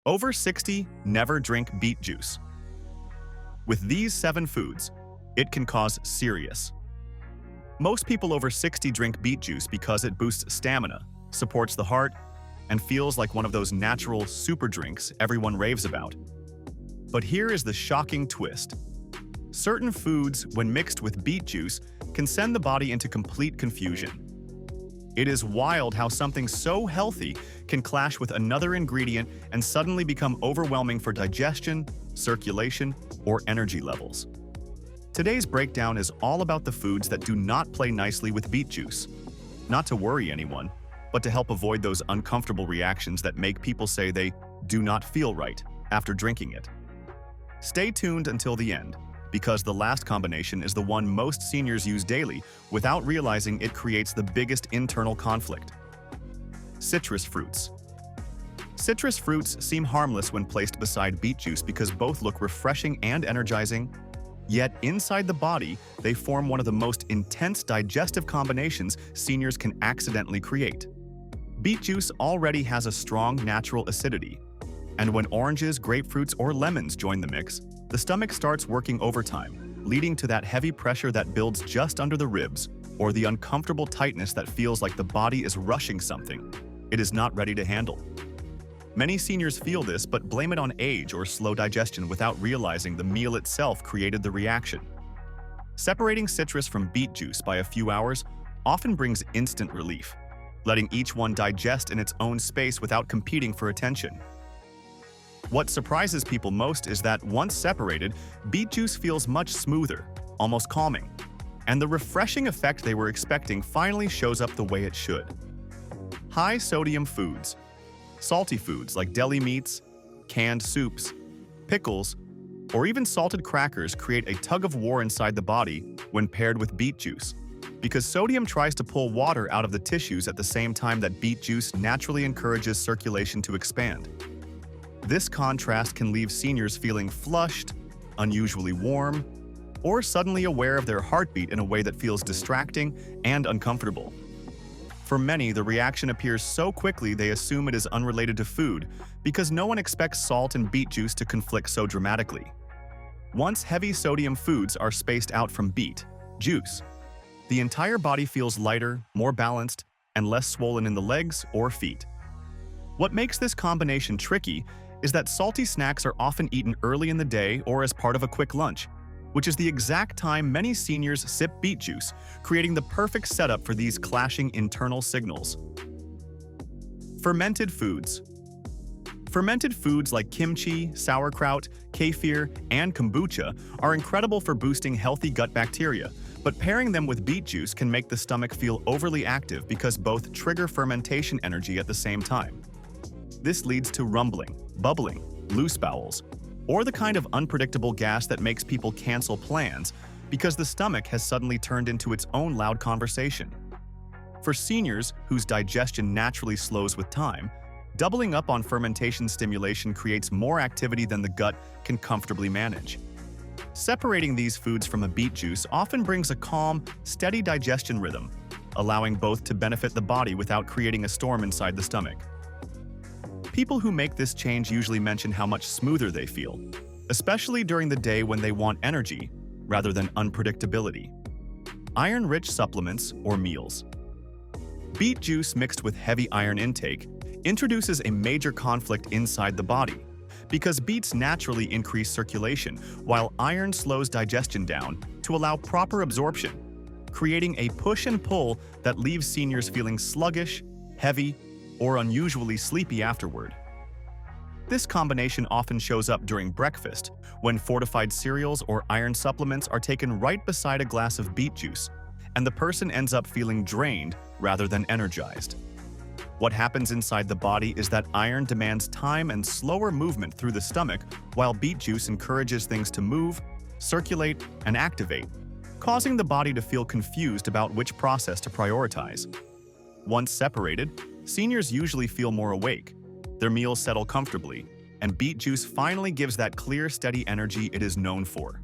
Over 60 never drink beet juice. With these 7 foods, it can cause serious. Most people over 60 drink beet juice because it boosts stamina, supports the heart, and feels like one of those natural super drinks everyone raves about. But here is the shocking twist. Certain foods, when mixed with beet juice, can send the body into complete confusion. It is wild how something so healthy can clash with another ingredient and suddenly become overwhelming for digestion, circulation, or energy levels. Today's breakdown is all about the foods that do not play nicely with beet juice. Not to worry anyone, but to help avoid those uncomfortable reactions that make people say they do not feel right after drinking it. Stay tuned until the end, because the last combination is the one most seniors use daily without realizing it creates the biggest internal conflict. Citrus fruits. Citrus fruits seem harmless when placed beside beet juice because both look refreshing and energizing. Yet inside the body, they form one of the most intense digestive combinations seniors can accidentally create. Beet juice already has a strong natural acidity, and when oranges, grapefruits, or lemons join the mix, the stomach starts working overtime, leading to that heavy pressure that builds just under the ribs, or the uncomfortable tightness that feels like the body is rushing something it is not ready to handle. Many seniors feel this but blame it on age or slow digestion without realizing the meal itself created the reaction. Separating citrus from beet juice by a few hours often brings instant relief, letting each one digest in its own space without competing for attention. What surprises people most is that once separated, beet juice feels much smoother, almost calming, and the refreshing effect they were expecting finally shows up the way it should. High-sodium foods. Salty foods like deli meats, canned soups, pickles, or even salted crackers create a tug-of-war inside the body when paired with beet juice, because sodium tries to pull water out of the tissues at the same time that beet juice naturally encourages circulation to expand. This contrast can leave seniors feeling flushed, unusually warm, or suddenly aware of their heartbeat in a way that feels distracting and uncomfortable. For many, the reaction appears so quickly they assume it is unrelated to food because no one expects salt and beet juice to conflict so dramatically. Once heavy sodium foods are spaced out from beet juice, the entire body feels lighter, more balanced, and less swollen in the legs or feet. What makes this combination tricky is that salty snacks are often eaten early in the day or as part of a quick lunch, which is the exact time many seniors sip beet juice, creating the perfect setup for these clashing internal signals. Fermented foods. Fermented foods like kimchi, sauerkraut, kefir, and kombucha are incredible for boosting healthy gut bacteria, but pairing them with beet juice can make the stomach feel overly active because both trigger fermentation energy at the same time. This leads to rumbling, bubbling, loose bowels, or the kind of unpredictable gas that makes people cancel plans because the stomach has suddenly turned into its own loud conversation. For seniors whose digestion naturally slows with time, doubling up on fermentation stimulation creates more activity than the gut can comfortably manage. Separating these foods from a beet juice often brings a calm, steady digestion rhythm, allowing both to benefit the body without creating a storm inside the stomach. People who make this change usually mention how much smoother they feel, especially during the day when they want energy rather than unpredictability. Iron-rich supplements or meals. Beet juice mixed with heavy iron intake introduces a major conflict inside the body because beets naturally increase circulation while iron slows digestion down to allow proper absorption, creating a push and pull that leaves seniors feeling sluggish, heavy, or unusually sleepy afterward. This combination often shows up during breakfast, when fortified cereals or iron supplements are taken right beside a glass of beet juice, and the person ends up feeling drained rather than energized. What happens inside the body is that iron demands time and slower movement through the stomach, while beet juice encourages things to move, circulate, and activate, causing the body to feel confused about which process to prioritize. Once separated, seniors usually feel more awake, their meals settle comfortably, and beet juice finally gives that clear, steady energy it is known for.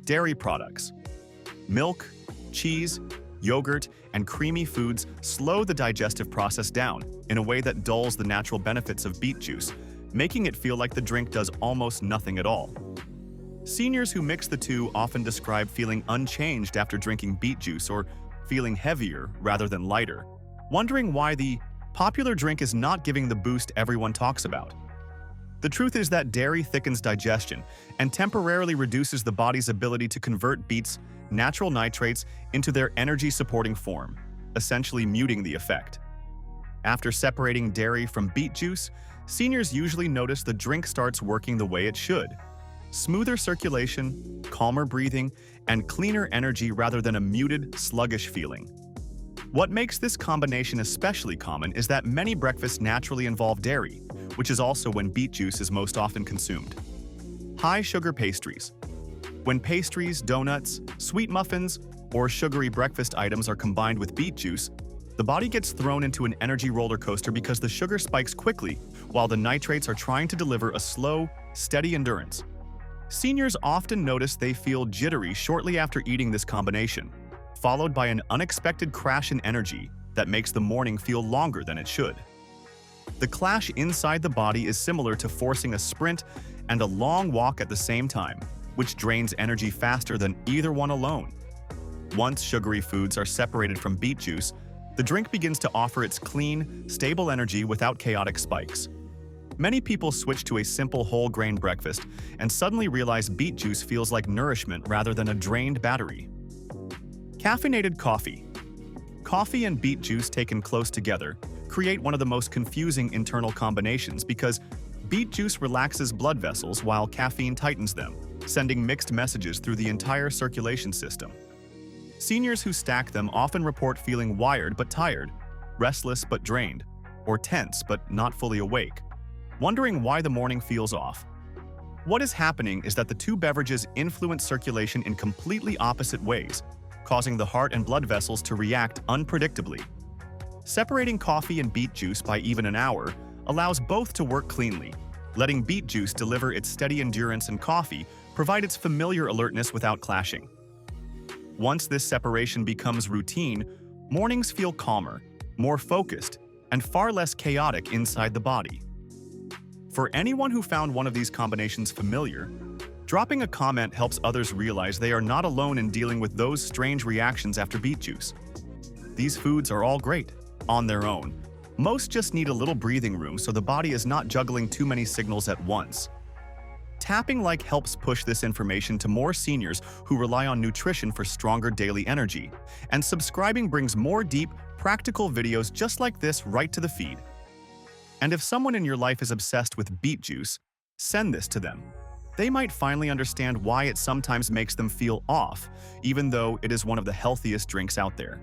Dairy products. Milk, cheese, yogurt, and creamy foods slow the digestive process down in a way that dulls the natural benefits of beet juice, making it feel like the drink does almost nothing at all. Seniors who mix the two often describe feeling unchanged after drinking beet juice or feeling heavier rather than lighter, wondering why the popular drink is not giving the boost everyone talks about. The truth is that dairy thickens digestion and temporarily reduces the body's ability to convert beet's natural nitrates into their energy-supporting form, essentially muting the effect. After separating dairy from beet juice, seniors usually notice the drink starts working the way it should. Smoother circulation, calmer breathing, and cleaner energy rather than a muted, sluggish feeling. What makes this combination especially common is that many breakfasts naturally involve dairy, which is also when beet juice is most often consumed. High-sugar pastries. When pastries, donuts, sweet muffins, or sugary breakfast items are combined with beet juice, the body gets thrown into an energy roller coaster because the sugar spikes quickly while the nitrates are trying to deliver a slow, steady endurance. Seniors often notice they feel jittery shortly after eating this combination, followed by an unexpected crash in energy that makes the morning feel longer than it should. The clash inside the body is similar to forcing a sprint and a long walk at the same time, which drains energy faster than either one alone. Once sugary foods are separated from beet juice, the drink begins to offer its clean, stable energy without chaotic spikes. Many people switch to a simple whole grain breakfast and suddenly realize beet juice feels like nourishment rather than a drained battery. Caffeinated coffee. Coffee and beet juice taken close together create one of the most confusing internal combinations because beet juice relaxes blood vessels while caffeine tightens them, sending mixed messages through the entire circulation system. Seniors who stack them often report feeling wired but tired, restless but drained, or tense but not fully awake, wondering why the morning feels off. What is happening is that the two beverages influence circulation in completely opposite ways, causing the heart and blood vessels to react unpredictably. Separating coffee and beet juice by even an hour allows both to work cleanly, letting beet juice deliver its steady endurance and coffee provide its familiar alertness without clashing. Once this separation becomes routine, mornings feel calmer, more focused, and far less chaotic inside the body. For anyone who found one of these combinations familiar, dropping a comment helps others realize they are not alone in dealing with those strange reactions after beet juice. These foods are all great, on their own. Most just need a little breathing room so the body is not juggling too many signals at once. Tapping like helps push this information to more seniors who rely on nutrition for stronger daily energy, and subscribing brings more deep, practical videos just like this right to the feed. And if someone in your life is obsessed with beet juice, send this to them. They might finally understand why it sometimes makes them feel off, even though it is one of the healthiest drinks out there.